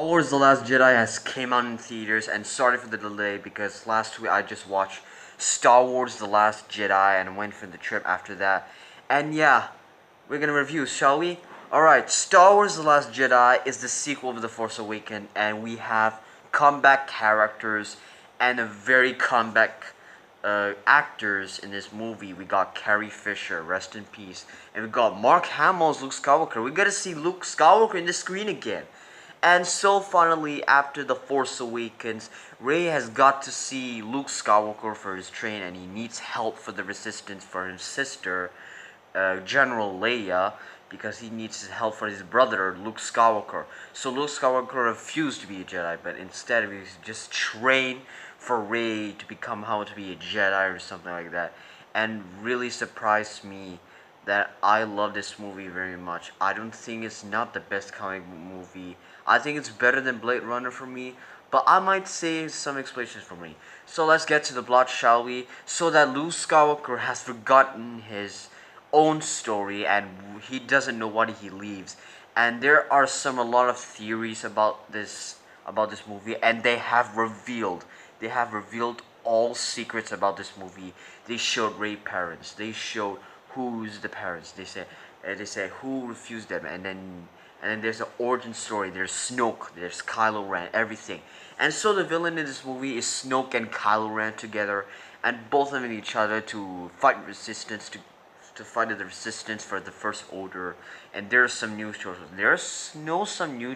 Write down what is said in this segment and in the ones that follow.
Wars: The Last Jedi has came out in theaters, and sorry for the delay because last week I just watched Star Wars: The Last Jedi and went for the trip after that. And yeah, we're gonna review, shall we? Alright, Star Wars: The Last Jedi is the sequel of The Force Awakens, and we have comeback characters and a very comeback actors in this movie. We got Carrie Fisher, rest in peace, and we got Mark Hamill's Luke Skywalker. We gotta see Luke Skywalker in the screen again. And so finally, after The Force Awakens, Rey has got to see Luke Skywalker for his train, and he needs help for the Resistance for his sister, General Leia, because he needs his help for his brother, Luke Skywalker. So Luke Skywalker refused to be a Jedi, but instead he just trained for Rey to become how to be a Jedi or something like that. And really surprised me that I love this movie very much. I don't think it's not the best comic book movie. I think it's better than Blade Runner for me, but I might say some explanations for me. So let's get to the plot, shall we? So that Luke Skywalker has forgotten his own story and he doesn't know what he leaves. And there are a lot of theories about this movie, and they have revealed all secrets about this movie. They showed Rey parents. They showed who's the parents. They say who refused them, and then there's an origin story. There's Snoke, there's Kylo Ren, everything. And so the villain in this movie is Snoke and Kylo Ren together, and both of them in each other to fight resistance to fight the resistance for the First Order. And there's some new choices. There's no some new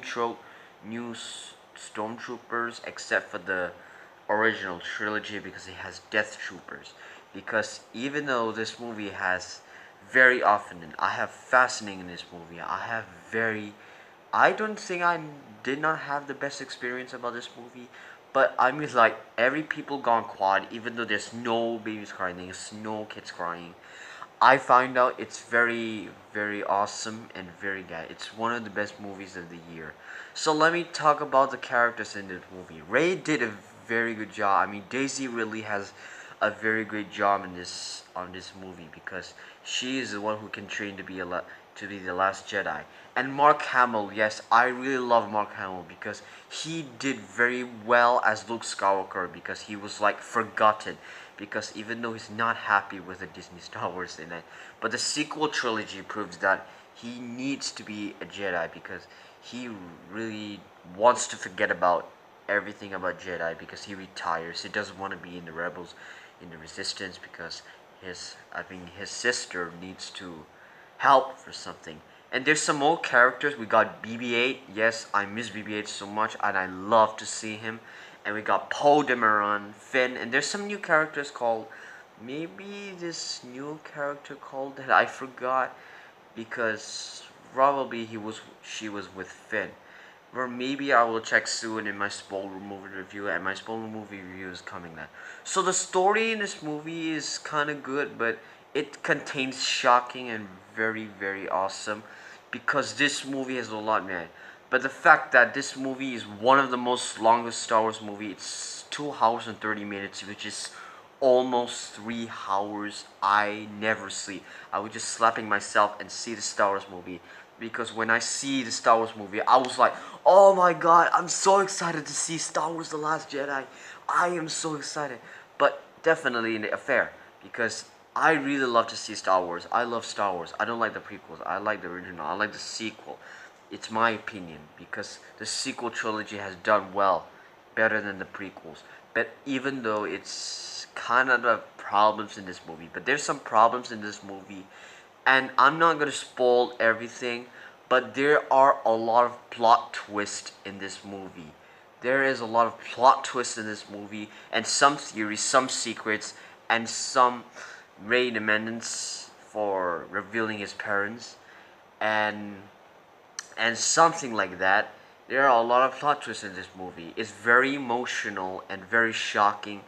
stormtroopers except for the original trilogy, because it has Death Troopers. Because even though this movie has very often, and I have fascinating in this movie, I don't think I did not have the best experience about this movie, but I mean, like, every people gone quad, even though there's no babies crying, there's no kids crying. I find out it's very, very awesome and very good. It's one of the best movies of the year. So let me talk about the characters in this movie. Rey did a very good job. I mean, Daisy really has a very great job in this movie, because she is the one who can train to be the last Jedi. And Mark Hamill, yes, I really love Mark Hamill because he did very well as Luke Skywalker, because he was like forgotten, because even though he's not happy with the Disney Star Wars in it, but the sequel trilogy proves that he needs to be a Jedi, because he really wants to forget about everything about Jedi, because he retires. He doesn't want to be in the Rebels, in the Resistance, because his sister needs to help for something. And there's some more characters. We got BB-8. Yes, I miss BB-8 so much, and I love to see him. And we got Poe Dameron, Finn, and there's some new characters called, maybe this new character called that I forgot, because probably she was with Finn. Or maybe I will check soon in my spoiler movie review, and my spoiler movie review is coming now. So the story in this movie is kind of good, but it contains shocking and very, very awesome, because this movie has a lot, man. But the fact that this movie is one of the most longest Star Wars movie, it's 2 hours and 30 minutes, which is almost 3 hours. I never sleep. I was just slapping myself and see the Star Wars movie, because when I see the Star Wars movie, I was like, oh my god, I'm so excited to see Star Wars: The Last Jedi. I am so excited. But definitely in the affair, because I really love to see Star Wars. I love Star Wars. I don't like the prequels. I like the original. I like the sequel. It's my opinion, because the sequel trilogy has done well, better than the prequels. But even though it's kind of the problems in this movie, but there's some problems in this movie, and I'm not gonna spoil everything, but there are a lot of plot twists in this movie. There is a lot of plot twists in this movie, and some theories, some secrets, and some Rey amendments for revealing his parents, and something like that. There are a lot of plot twists in this movie. It's very emotional and very shocking,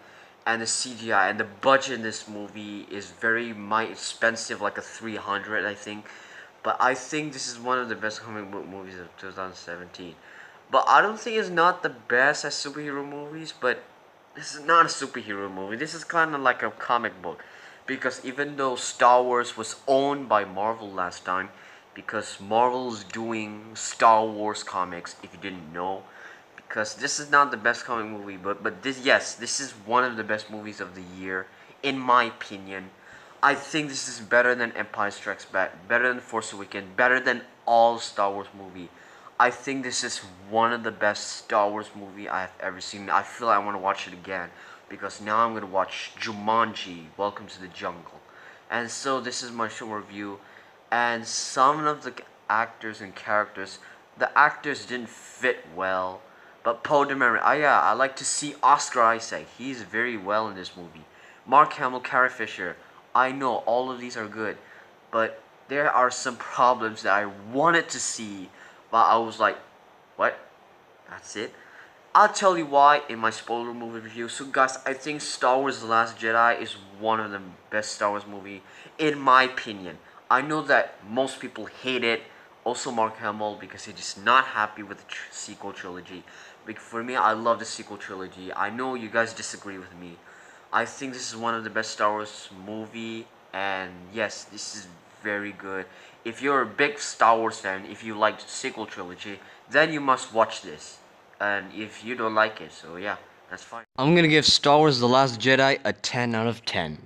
and the CGI and the budget in this movie is very expensive, like a 300, I think. But I think this is one of the best comic book movies of 2017. But I don't think it's not the best as superhero movies, but this is not a superhero movie. This is kind of like a comic book. Because even though Star Wars was owned by Marvel last time, because Marvel's doing Star Wars comics, if you didn't know, because this is not the best comic movie, but this, yes, this is one of the best movies of the year in my opinion. I think this is better than Empire Strikes Back, better than Force Awakens, better than all Star Wars movie. I think this is one of the best Star Wars movie I have ever seen. I feel like I want to watch it again because now I'm gonna watch Jumanji: Welcome to the Jungle. And so this is my show review, and some of the actors and characters, the actors didn't fit well. But Poe Dameron, yeah, I like to see Oscar Isaac. He's very well in this movie. Mark Hamill, Carrie Fisher. I know all of these are good, but there are some problems that I wanted to see, but I was like, what? That's it? I'll tell you why in my spoiler movie review. So guys, I think Star Wars The Last Jedi is one of the best Star Wars movie in my opinion. I know that most people hate it. Also Mark Hamill because he's just not happy with the sequel trilogy. But for me, I love the sequel trilogy. I know you guys disagree with me. I think this is one of the best Star Wars movie, and yes, this is very good. If you're a big Star Wars fan, if you like the sequel trilogy, then you must watch this. And if you don't like it, so yeah, that's fine. I'm gonna give Star Wars The Last Jedi a 10 out of 10.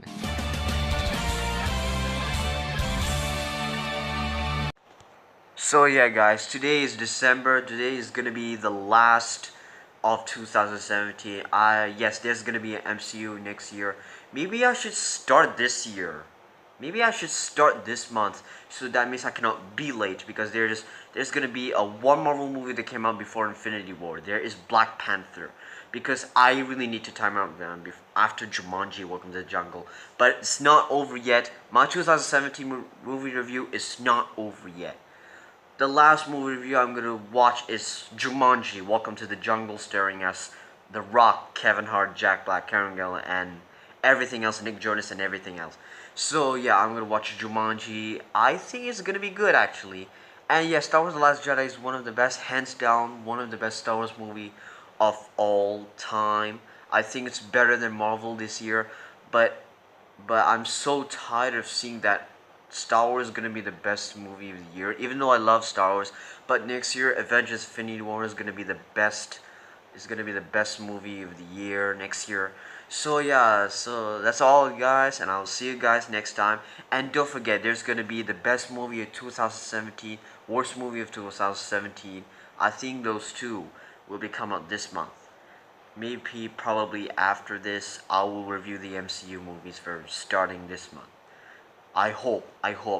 So yeah guys, today is December. Today is gonna be the last of 2017. Yes, there's gonna be an MCU next year. Maybe I should start this year. Maybe I should start this month, so that means I cannot be late because there's gonna be a one Marvel movie that came out before Infinity War. There is Black Panther, because I really need to time out them after Jumanji: Welcome to the Jungle. But it's not over yet. My 2017 movie review is not over yet. The last movie review I'm gonna watch is Jumanji: Welcome to the Jungle, starring as The Rock, Kevin Hart, Jack Black, Karen Gillan, and everything else, Nick Jonas, and everything else. So yeah, I'm gonna watch Jumanji. I think it's gonna be good actually. And yeah, Star Wars: The Last Jedi is one of the best, hands down, one of the best Star Wars movie of all time. I think it's better than Marvel this year, but I'm so tired of seeing that Star Wars is gonna be the best movie of the year. Even though I love Star Wars, but next year Avengers: Infinity War is gonna be the best. Is gonna be the best movie of the year next year. So yeah, so that's all guys, and I'll see you guys next time. And don't forget, there's gonna be the best movie of 2017, worst movie of 2017. I think those two will be come out this month. Maybe probably after this, I will review the MCU movies for starting this month. I hope.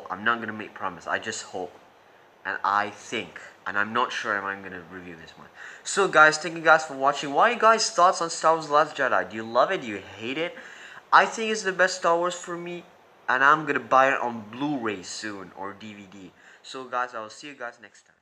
I'm not gonna make promise. I just hope. And I think, and I'm not sure if I'm gonna review this one. So guys, thank you guys for watching. What are you guys' thoughts on Star Wars: The Last Jedi? Do you love it? Do you hate it? I think it's the best Star Wars for me, and I'm gonna buy it on Blu-ray soon or DVD. So guys, I will see you guys next time.